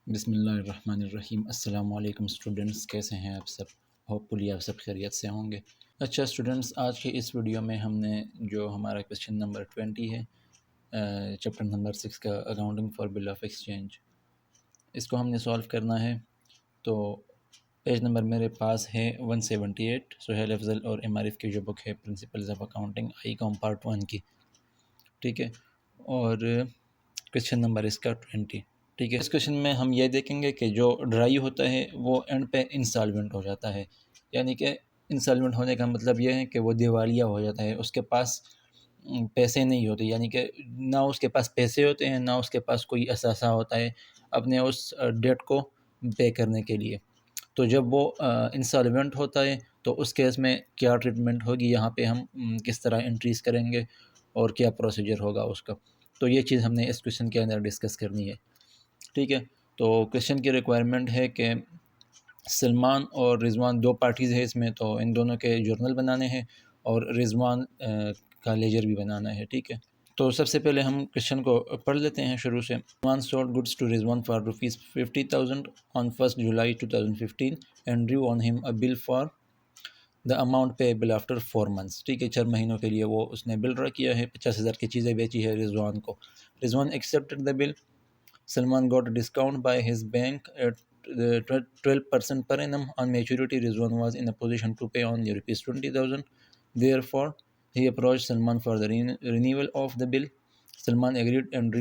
बिस्मिल्लाहिर्रहमानिर्रहीम। अस्सलाम वालेकुम स्टूडेंट्स, कैसे हैं आप सब? होपफुली आप सब खैरियत से होंगे। अच्छा स्टूडेंट्स, आज के इस वीडियो में हमने जो हमारा क्वेश्चन नंबर 20 है चैप्टर नंबर 6 का accounting for bill of exchange, इसको हमने सॉल्व करना है। तो पेज नंबर मेरे पास है 178, सुहेल अफजल और एमआरएफ की जो बुक है principles of accounting I com part 1 की, ठीक है। और क्वेश्चन नंबर इसका 20, ठीक है। इस क्वेश्चन में हम ये देखेंगे कि जो ड्राई होता है वो एंड पे इंस्टॉलमेंट हो जाता है, यानी कि इंस्टॉलमेंट होने का मतलब ये है कि वो दिवालिया हो जाता है, उसके पास पैसे नहीं होते, यानी कि ना उसके पास पैसे होते हैं ना उसके पास कोई असासा होता है अपने उस डेट को पे करने के लिए। तो जब वो इंसॉल्वेंट होता है तो उस केस में क्या ट्रीटमेंट होगी, यहाँ पे हम किस तरह एंट्रीज़ करेंगे और क्या प्रोसीजर होगा उसका, तो ये चीज़ हमने इस क्वेश्चन के अंदर डिस्कस करनी है, ठीक है। तो क्वेश्चन की रिक्वायरमेंट है कि सलमान और रिजवान दो पार्टीज़ है इसमें, तो इन दोनों के जर्नल बनाने हैं और रिजवान का लेजर भी बनाना है, ठीक है। तो सबसे पहले हम क्वेश्चन को पढ़ लेते हैं शुरू से। One sold goods to Rizwan for ₹50,000 on 1 July 2015 and drew on him a bill for the amount payable after 4 months, ठीक है। 4 महीनों के लिए वो उसने बिल ड्रा किया है, 50,000 की चीज़ें बेची है रिजवान को। Rizwan accepted the bill. Salman got a discount by his bank at 12% per annum on maturity. Rizwan was in a position to pay only rupees 20,000. Therefore, he approached Salman for the renewal of the bill. Salman agreed and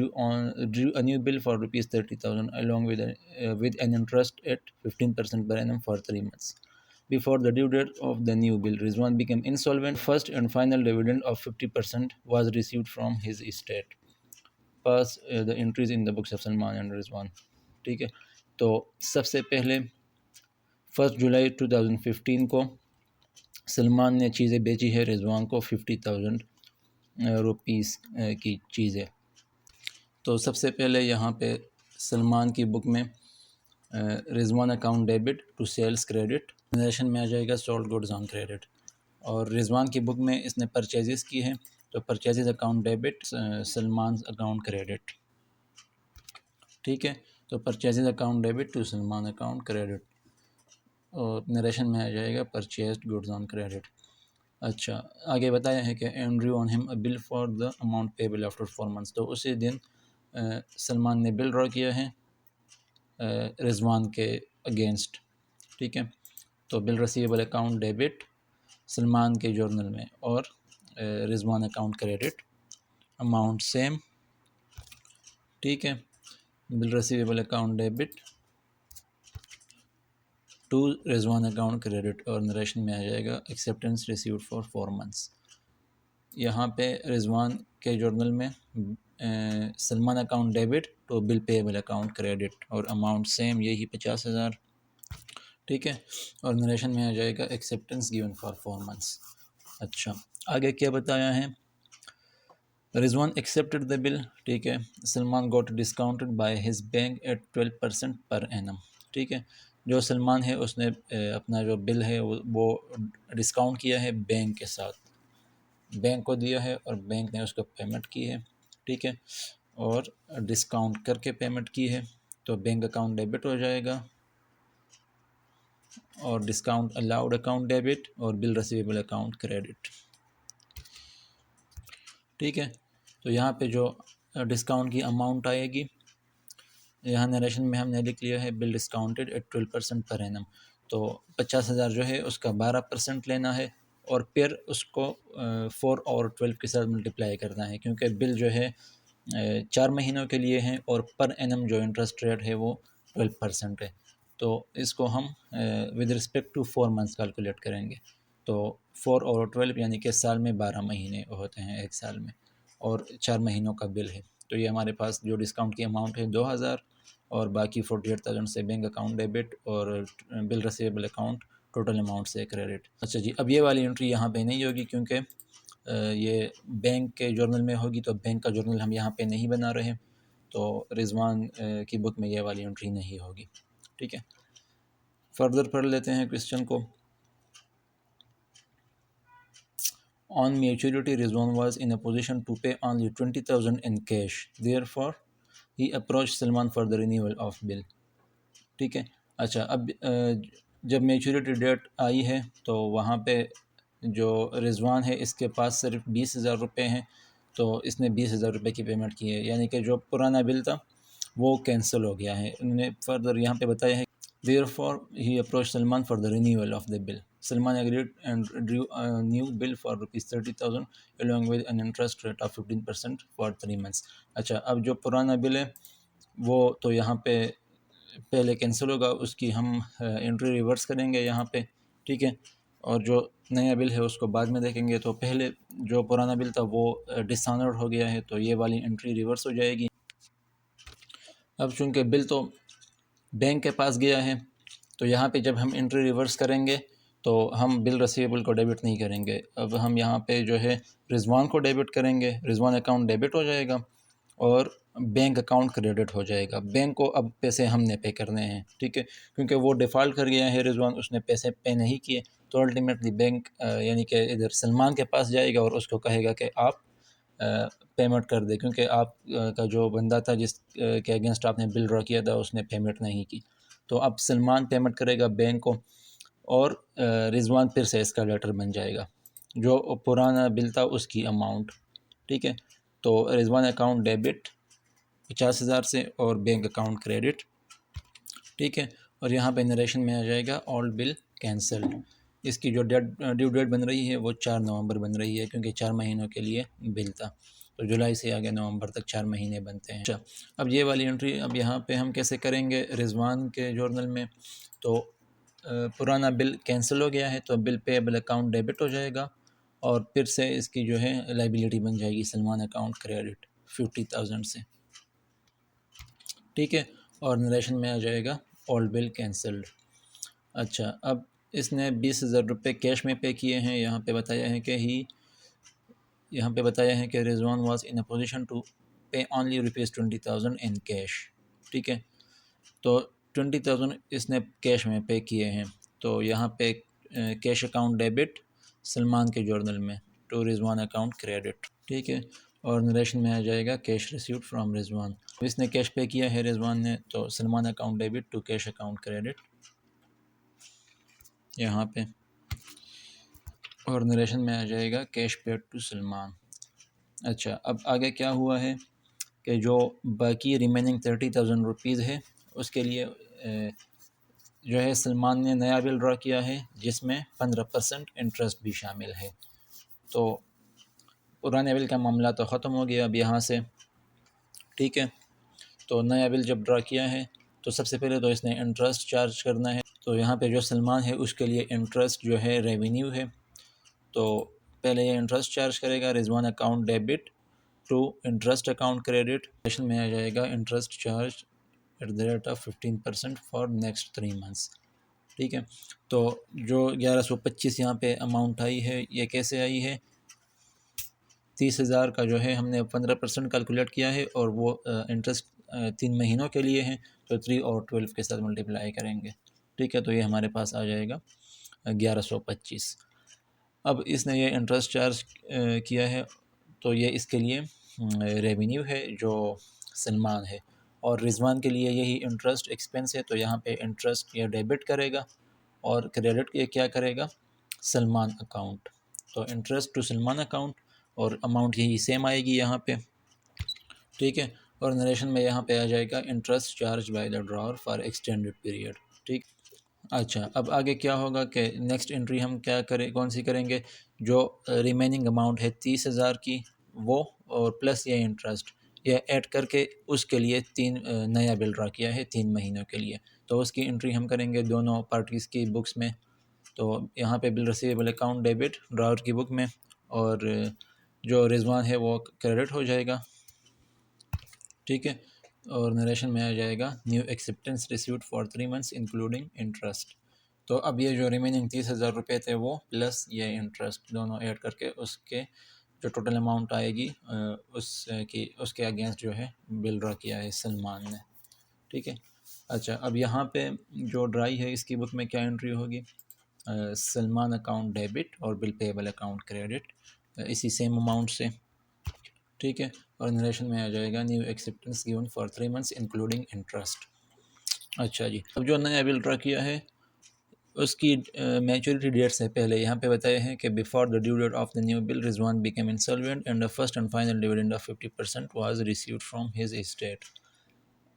drew a new bill for rupees 30,000 along with an interest at 15% per annum for 3 months. Before the due date of the new bill, Rizwan became insolvent. First and final dividend of 50% was received from his estate. Pass the entries in the books of Salman and Rizwan, ठीक है। तो सबसे पहले 1 July 2015 को सलमान ने चीज़ें बेची है रिजवान को 50,000 रुपीज़ की चीज़ें। तो सबसे पहले यहाँ पे सलमान की बुक में Rizwan account debit to sales credit, transaction में आ जाएगा सोल्ड गुड्स ऑन क्रेडिट। और रिजवान की बुक में इसने परचेजेस की है, तो purchases account debit, Salman account credit, ठीक है। तो purchases account debit to Salman account credit, और नरेशन में आ जाएगा परचेज्ड गुड्स ऑन क्रेडिट। अच्छा, आगे बताया है कि Andrew on him a bill for the amount payable after 4 months, तो उसी दिन सलमान ने बिल ड्रॉ किया है रिजवान के अगेंस्ट, ठीक है। तो bill receivable account debit Salman के जर्नल में और Rizwan account credit, amount same, ठीक है। Bill receivable account debit to Rizwan account credit, और नरेशन में आ जाएगा एक्सेप्टेंस रिसीव्ड फॉर 4 मंथ्स। यहाँ पे रिजवान के जर्नल में Salman account debit to bill payable account credit, और अमाउंट सेम यही 50,000, ठीक है। और नरेशन में आ जाएगा एक्सेप्टेंस गिवन फॉर 4 मंथ्स। अच्छा, आगे क्या बताया है? रिजवान एक्सेप्टेड द बिल, ठीक है। Salman got discounted by his bank at 12% per annum, ठीक है। जो सलमान है उसने अपना जो बिल है वो डिस्काउंट किया है बैंक के साथ, बैंक को दिया है और बैंक ने उसको पेमेंट की है, ठीक है। और डिस्काउंट करके पेमेंट की है, तो बैंक अकाउंट डेबिट हो जाएगा और डिस्काउंट अलाउड अकाउंट डेबिट और बिल रिसीवेबल अकाउंट क्रेडिट, ठीक है। तो यहाँ पे जो डिस्काउंट की अमाउंट आएगी, यहाँ नरेशन में हमने लिख लिया है bill discounted eight 12% per annum, तो 50,000 जो है उसका 12% लेना है और फिर उसको 4 और 12 के साथ मल्टीप्लाई करना है, क्योंकि बिल जो है 4 महीनों के लिए है और पर एनम जो इंटरेस्ट रेट है वो 12% है। तो इसको हम with respect to 4 months calculate करेंगे, तो 4 और 12 यानी कि साल में 12 महीने होते हैं एक साल में, और 4 महीनों का बिल है। तो ये हमारे पास जो डिस्काउंट की अमाउंट है 2,000, और बाकी 48,000 से बैंक अकाउंट डेबिट और bill receivable account total amount से क्रेडिट। अच्छा जी, अब ये वाली एंट्री यहाँ पे नहीं होगी क्योंकि ये बैंक के जर्नल में होगी, तो बैंक का जर्नल हम यहाँ पे नहीं बना रहे, तो रिजवान की बुक में ये वाली एंट्री नहीं होगी, ठीक है। फर्दर पढ़ लेते हैं क्वेश्चन को। On maturity, Rizwan was in a position to pay only 20,000 in cash. Therefore, he approached Salman for the renewal of bill. ठीक है। अच्छा, अब जब मैच्योरिटी डेट आई है तो वहाँ पे जो रिजवान है इसके पास सिर्फ 20,000 रुपये हैं, तो इसने 20,000 रुपये की पेमेंट की है, यानी कि जो पुराना बिल था वो कैंसिल हो गया है। उन्होंने फर्दर यहाँ पे बताया है, therefore he approach Salman for the renewal of the bill. Salman agreed and drew a new bill for ₹30,000 along with an interest rate of 15% for 3 months. अच्छा, अब जो पुराना बिल है वो तो यहाँ पे पहले कैंसिल होगा, उसकी हम एंट्री रिवर्स करेंगे यहाँ पे, ठीक है। और जो नया बिल है उसको बाद में देखेंगे। तो पहले जो पुराना बिल था वो डिसऑनर्ड हो गया है, तो ये वाली एंट्री रिवर्स हो जाएगी। अब चूँकि बिल तो बैंक के पास गया है, तो यहाँ पे जब हम एंट्री रिवर्स करेंगे तो हम बिल रिसीवेबल को डेबिट नहीं करेंगे। अब हम यहाँ पे जो है रिजवान को डेबिट करेंगे, रिजवान अकाउंट डेबिट हो जाएगा और बैंक अकाउंट क्रेडिट हो जाएगा। बैंक को अब पैसे हमने पे करने हैं, ठीक है, क्योंकि वो डिफ़ॉल्ट कर गया है रिजवान, उसने पैसे पे नहीं किए। तो अल्टीमेटली बैंक यानी कि इधर सलमान के पास जाएगा और उसको कहेगा कि आप पेमेंट कर दे, क्योंकि आप का जो बंदा था जिस के अगेंस्ट आपने बिल ड्रा किया था उसने पेमेंट नहीं की। तो अब सलमान पेमेंट करेगा बैंक को और रिजवान फिर से इसका लेटर बन जाएगा जो पुराना बिल था उसकी अमाउंट, ठीक है। तो रिजवान अकाउंट डेबिट 50,000 से और बैंक अकाउंट क्रेडिट, ठीक है। और यहाँ पे नरेशन में आ जाएगा ऑल बिल कैंसल्ड। इसकी जो ड्यू डेट बन रही है वो 4 नवंबर बन रही है, क्योंकि 4 महीनों के लिए बिल था, तो जुलाई से आगे नवंबर तक 4 महीने बनते हैं। अच्छा, अब ये वाली एंट्री अब यहाँ पे हम कैसे करेंगे रिजवान के जर्नल में। तो पुराना बिल कैंसिल हो गया है तो बिल पेएबल अकाउंट डेबिट हो जाएगा और फिर से इसकी जो है लाइबिलिटी बन जाएगी सलमान अकाउंट क्रेडिट 50,000 से, ठीक है। और नरेशन में आ जाएगा ऑल बिल कैंसल्ड। अच्छा, अब इसने 20,000 रुपये कैश में पे किए हैं। यहाँ पे बताया है कि Rizwan was in a position to pay only ₹20,000 in cash, ठीक है। तो 20,000 इसने कैश में पे किए हैं, तो यहाँ पे कैश अकाउंट डेबिट सलमान के जर्नल में टू रिजवान अकाउंट क्रेडिट, ठीक है। और नरेशन में आ जाएगा कैश रिसीव्ड फ्रॉम रिजवान। इसने कैश पे किया है रिजवान ने, तो Salman account debit to cash account credit यहाँ पे। और नरेशन में आ जाएगा कैश पेड टू सलमान। अच्छा, अब आगे क्या हुआ है कि जो बाकी रिमेनिंग 30,000 रुपीज़ है उसके लिए जो है सलमान ने नया बिल ड्रा किया है जिसमें 15% इंटरेस्ट भी शामिल है। तो पुराने बिल का मामला तो ख़त्म हो गया अब यहाँ से, ठीक है। तो नया बिल जब ड्रा किया है तो सबसे पहले तो इसने इंटरेस्ट चार्ज करना है। तो यहाँ पे जो सलमान है उसके लिए इंटरेस्ट जो है रेवेन्यू है, तो पहले ये इंटरेस्ट चार्ज करेगा Rizwan account debit to interest account credit. में आ जाएगा interest charge at the rate of 15% for next 3 months, ठीक है। तो जो 1125 यहाँ पे अमाउंट आई है ये कैसे आई है, 30,000 का जो है हमने 15% कैलकुलेट किया है और वो इंटरेस्ट 3 महीनों के लिए है, तो 3 और 12 के साथ मल्टीप्लाई करेंगे, ठीक है। तो ये हमारे पास आ जाएगा 1125। अब इसने ये इंटरेस्ट चार्ज किया है, तो ये इसके लिए रेवेन्यू है जो सलमान है, और रिजवान के लिए यही इंटरेस्ट एक्सपेंस है, तो यहाँ पे इंटरेस्ट ये डेबिट करेगा और क्रेडिट ये क्या करेगा सलमान अकाउंट। तो इंटरेस्ट टू सलमान अकाउंट और अमाउंट यही सेम आएगी यहाँ पे, ठीक है। और नरेशन में यहाँ पे आ जाएगा interest charge by the drawer for extended period, ठीक। अच्छा, अब आगे क्या होगा कि नेक्स्ट एंट्री हम क्या करें, कौन सी करेंगे, जो रिमेनिंग अमाउंट है 30,000 की वो और प्लस ये इंटरेस्ट ये ऐड करके उसके लिए नया बिल ड्रा किया है 3 महीनों के लिए, तो उसकी एंट्री हम करेंगे दोनों पार्टीज़ की बुक्स में। तो यहाँ पे bill receivable account debit drawer की बुक में और जो रिजवान है वो क्रेडिट हो जाएगा, ठीक है। और नरेशन में आ जाएगा new acceptance received for 3 months including interest. तो अब ये जो रिमेनिंग 30,000 रुपये थे वो प्लस ये इंटरेस्ट दोनों ऐड करके उसके जो टोटल अमाउंट आएगी उसके अगेंस्ट जो है बिल ड्रा किया है सलमान ने, ठीक है। अच्छा, अब यहाँ पे जो ड्राई है इसकी बुक में क्या एंट्री होगी, सलमान अकाउंट डेबिट और बिल पेएबल अकाउंट क्रेडिट इसी सेम अमाउंट से, ठीक है। और नरेशन में आ जाएगा new acceptance given for 3 months including interest. अच्छा जी, अब जो नया बिल ड्रा किया है उसकी मैच्योरिटी डेट से पहले यहाँ पे बताए हैं कि before the due date of the new bill Rizwan became insolvent and the first and final dividend of 50% was received from his estate.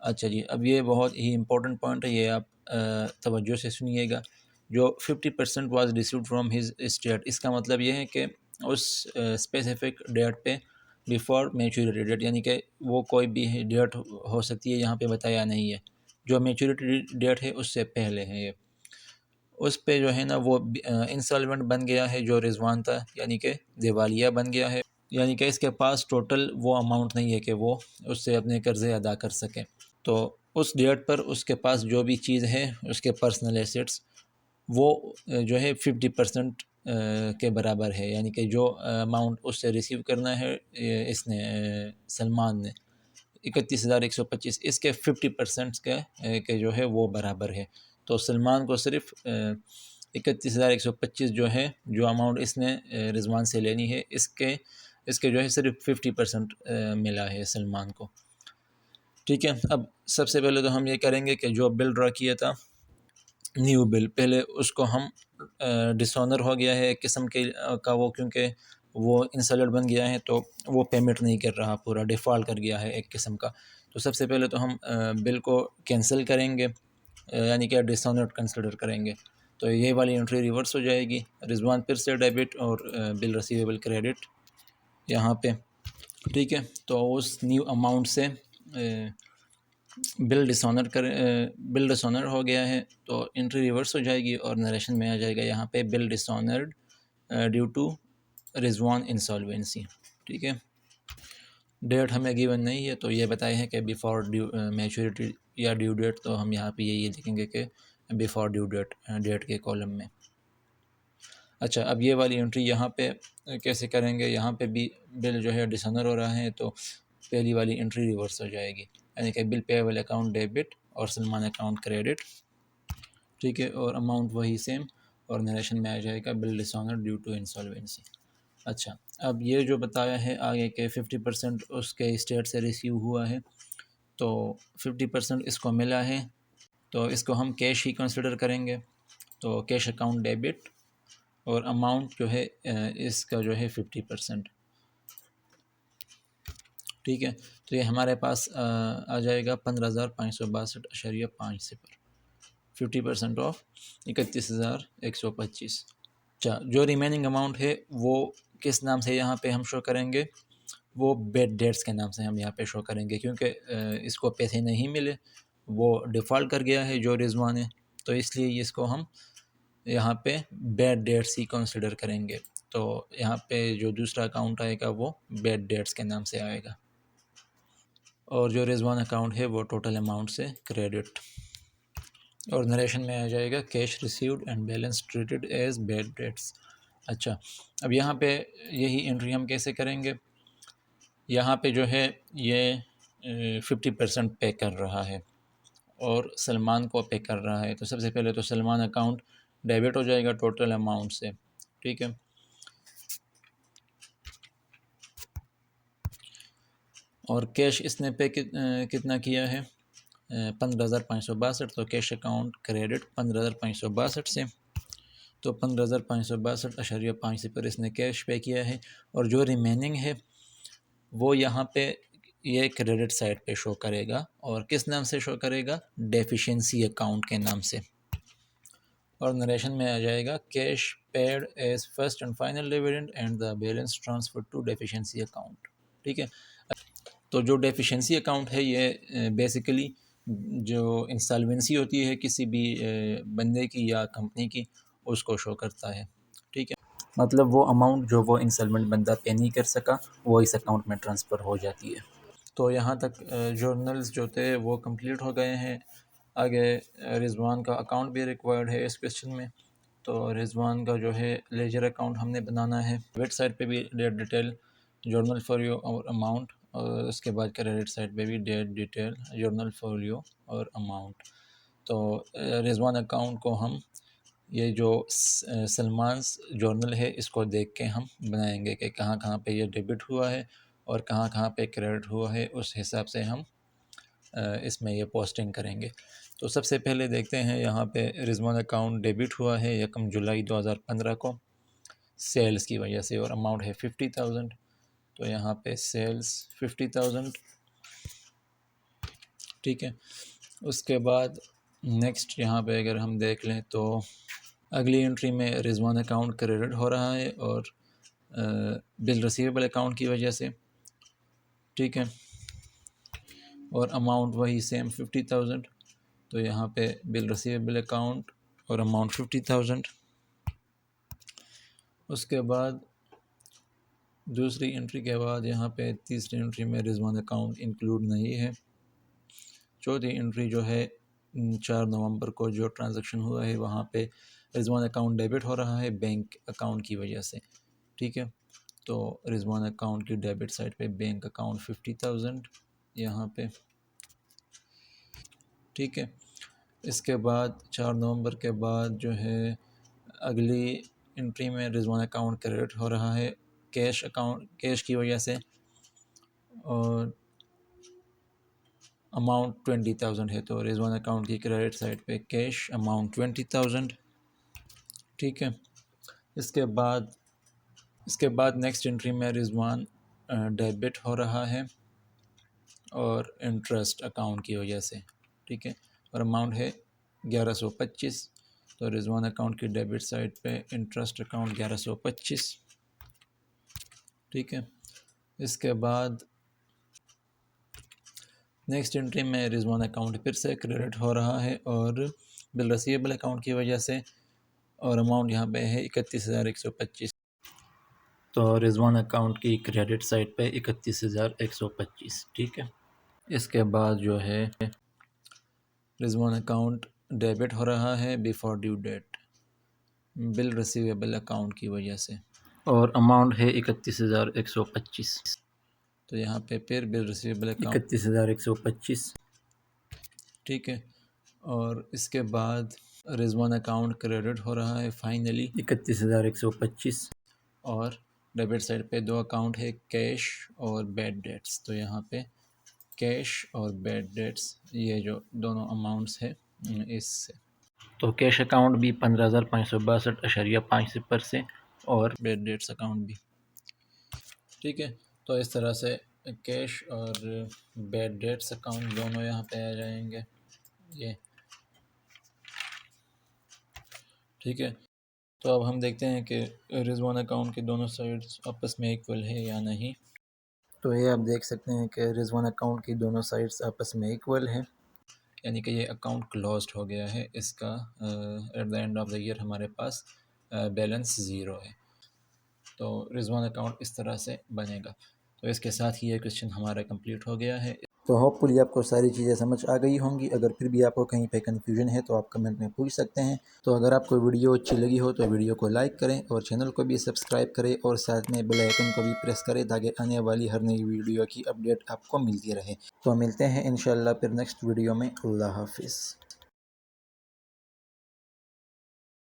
अच्छा जी, अब ये बहुत ही इंपॉर्टेंट पॉइंट है, ये आप तवज्जो से सुनिएगा। जो 50% was received from his estate, इसका मतलब ये है कि उस स्पेसिफिक डेट पे बिफोर मैच्योरिटी डेट, यानी कि वो कोई भी डेट हो सकती है, यहाँ पे बताया नहीं है। जो मैच्योरिटी डेट है उससे पहले है ये। उस पे जो है ना वो इंसॉल्वेंट बन गया है जो रिजवान था, यानी कि दिवालिया बन गया है, यानी कि इसके पास टोटल वो अमाउंट नहीं है कि वो उससे अपने कर्ज़े अदा कर सके। तो उस डेट पर उसके पास जो भी चीज़ है, उसके पर्सनल एसेट्स, वो जो है 50% के बराबर है, यानी कि जो अमाउंट उससे रिसीव करना है इसने सलमान ने 31,125, इसके 50% के जो है वो बराबर है। तो सलमान को सिर्फ 31,125 जो है, जो अमाउंट इसने रिजवान से लेनी है, इसके इसके जो है सिर्फ 50% मिला है सलमान को। ठीक है, अब सबसे पहले तो हम ये करेंगे कि जो बिल ड्रा किया था न्यू बिल, पहले उसको हम डिसऑनर हो गया है एक किस्म के का वो, क्योंकि वो इंसॉल्वेंट बन गया है तो वो पेमेंट नहीं कर रहा, पूरा डिफ़ॉल्ट कर गया है एक किस्म का। तो सबसे पहले तो हम बिल को कैंसिल करेंगे, यानी कि डिसऑनर कंसिडर करेंगे। तो ये वाली एंट्री रिवर्स हो जाएगी, रिजवान फिर से डेबिट और बिल रिसीवेबल क्रेडिट यहाँ पे। ठीक है, तो उस न्यू अमाउंट से बिल डिसऑनर हो गया है, तो एंट्री रिवर्स हो जाएगी और नरेशन में आ जाएगा यहाँ पे bill dishonoured due to Rizwan insolvency. ठीक है, डेट हमें गिवन नहीं है, तो ये बताए हैं कि बिफोर ड्यू मैच्योरिटी या ड्यू डेट, तो हम यहाँ पे ये लिखेंगे कि बिफोर ड्यू डेट, डेट के कॉलम में। अच्छा, अब ये वाली एंट्री यहाँ पे कैसे करेंगे, यहाँ पे भी बिल जो है डिसऑनर हो रहा है, तो पहली वाली एंट्री रिवर्स हो जाएगी, यानी कि बिल पेएबल अकाउंट डेबिट और सलमान अकाउंट क्रेडिट। ठीक है, और अमाउंट वही सेम, और नरेशन में आ जाएगा bill dishonour due to insolvency. अच्छा, अब ये जो बताया है आगे के 50% उसके स्टेट से रिसीव हुआ है, तो 50% इसको मिला है, तो इसको हम कैश ही कंसिडर करेंगे। तो कैश अकाउंट डेबिट और अमाउंट जो है इसका जो है 50%। ठीक है, तो ये हमारे पास आ जाएगा 15,562.5 50% ऑफ 31,125। अच्छा, जो रिमेनिंग अमाउंट है वो किस नाम से यहाँ पे हम शो करेंगे, वो बेड डेट्स के नाम से हम यहाँ पे शो करेंगे, क्योंकि इसको पैसे नहीं मिले, वो डिफ़ॉल्ट कर गया है जो रिजवान है, तो इसलिए इसको हम यहाँ पे बेड डेट्स ही कंसिडर करेंगे। तो यहाँ पे जो दूसरा अकाउंट आएगा वो बेड डेट्स के नाम से आएगा, और जो रिजवान अकाउंट है वो टोटल अमाउंट से क्रेडिट, और नरेशन में आ जाएगा cash received and balance treated as bad debts. अच्छा, अब यहाँ पे यही एंट्री हम कैसे करेंगे, यहाँ पे जो है ये 50% पे कर रहा है और सलमान को पे कर रहा है, तो सबसे पहले तो सलमान अकाउंट डेबिट हो जाएगा टोटल अमाउंट से। ठीक है, और कैश इसने पे कितना किया है 15,562, तो कैश अकाउंट क्रेडिट 15,562 से, तो 15,562.5 पर इसने कैश पे किया है, और जो रिमेनिंग है वो यहाँ पे ये क्रेडिट साइड पे शो करेगा, और किस नाम से शो करेगा, डेफिशिएंसी अकाउंट के नाम से, और नरेशन में आ जाएगा cash paid as first and final dividend and the balance transfer to deficiency account. ठीक है, तो जो डेफिशिएंसी अकाउंट है ये बेसिकली जो इंसॉल्वेंसी होती है किसी भी बंदे की या कंपनी की, उसको शो करता है। ठीक है, मतलब वो अमाउंट जो वो इंसॉल्वेंट बंदा पे नहीं कर सका, वो इस अकाउंट में ट्रांसफ़र हो जाती है। तो यहाँ तक जर्नल्स जो थे वो कंप्लीट हो गए हैं। आगे रिजवान का अकाउंट भी रिक्वायर्ड है इस क्वेश्चन में, तो रिजवान का जो है लेजर अकाउंट हमने बनाना है। वेट साइड पे भी डेट डिटेल जर्नल फोलियो और अमाउंट, और उसके बाद क्रेडिट साइड पे भी डेट डिटेल जर्नल फोलियो और अमाउंट। तो रिजवान अकाउंट को हम ये जो सलमान जर्नल है इसको देख के हम बनाएंगे कि कहाँ कहाँ पे ये डेबिट हुआ है और कहाँ कहाँ पे क्रेडिट हुआ है, उस हिसाब से हम इसमें ये पोस्टिंग करेंगे। तो सबसे पहले देखते हैं यहाँ पे रिजवान अकाउंट डेबिट हुआ है 1 जुलाई 2015 को सेल्स की वजह से और अमाउंट है 50,000। तो यहाँ पे सेल्स 50,000, ठीक है। उसके बाद नेक्स्ट यहाँ पे अगर हम देख लें तो अगली एंट्री में रिजवान अकाउंट क्रेडिट हो रहा है और बिल रिसीवेबल अकाउंट की वजह से, ठीक है। और अमाउंट वही सेम 50,000। तो यहाँ पे बिल रिसीवेबल अकाउंट और अमाउंट 50,000। उसके बाद दूसरी एंट्री के बाद यहाँ पे तीसरी एंट्री में रिजवान अकाउंट इंक्लूड नहीं है। चौथी एंट्री जो है 4 नवंबर को जो ट्रांजैक्शन हुआ है वहाँ पे रिजवान अकाउंट डेबिट हो रहा है बैंक अकाउंट की वजह से, ठीक है। तो रिजवान अकाउंट की डेबिट साइड पे बैंक अकाउंट 50,000 यहाँ पे, ठीक है। इसके बाद 4 नवंबर के बाद जो है अगली एंट्री में रिजवान अकाउंट क्रेडिट हो रहा है कैश की वजह से और अमाउंट 20,000 है। तो रिजवान अकाउंट की क्रेडिट साइड पे कैश अमाउंट 20,000, ठीक है। इसके बाद नेक्स्ट एंट्री में रिजवान डेबिट हो रहा है और इंटरेस्ट अकाउंट की वजह से, ठीक है। और अमाउंट है 1125। तो रिजवान अकाउंट की डेबिट साइड पे इंटरेस्ट अकाउंट 1125, ठीक है। इसके बाद नेक्स्ट एंट्री में रिजवान अकाउंट फिर से क्रेडिट हो रहा है और बिल रिसीवेबल अकाउंट की वजह से और अमाउंट यहाँ पे है 31,125। तो रिजवान अकाउंट की क्रेडिट साइड पे 31,125, ठीक है। इसके बाद जो है रिजवान अकाउंट डेबिट हो रहा है before due date bill receivable account की वजह से और अमाउंट है 31,125। तो यहाँ पे फिर बिल रिसीवेबल अकाउंट 31,125, ठीक है। और इसके बाद रिजवान अकाउंट क्रेडिट हो रहा है फाइनली 31,125 और डेबिट साइड पे दो अकाउंट है कैश और बैड डेट्स। तो यहाँ पे कैश और बैड डेट्स ये जो दोनों अमाउंट्स है इससे, तो कैश अकाउंट भी 15,562.5 से और बैड डेट्स अकाउंट भी, ठीक है। तो इस तरह से कैश और बैड डेट्स अकाउंट दोनों यहाँ पे आ जाएंगे ये, ठीक है। तो अब हम देखते हैं कि रिजवान अकाउंट के दोनों साइड्स आपस में इक्वल है या नहीं। तो ये आप देख सकते हैं कि रिजवान अकाउंट की दोनों साइड्स आपस में इक्वल है, यानी कि ये अकाउंट क्लोज्ड हो गया है। इसका at the end of the year हमारे पास बैलेंस ज़ीरो है। तो रिजवान अकाउंट इस तरह से बनेगा। तो इसके साथ ही ये क्वेश्चन हमारा कंप्लीट हो गया है। तो होपफुली आपको सारी चीज़ें समझ आ गई होंगी। अगर फिर भी आपको कहीं पे कन्फ्यूजन है तो आप कमेंट में पूछ सकते हैं। तो अगर आपको वीडियो अच्छी लगी हो तो वीडियो को लाइक करें और चैनल को भी सब्सक्राइब करें और साथ में बेल आइकन को भी प्रेस करें ताकि आने वाली हर नई वीडियो की अपडेट आपको मिलती रहे। तो मिलते हैं इंशाल्लाह फिर नेक्स्ट वीडियो में। अल्लाह हाफिज़।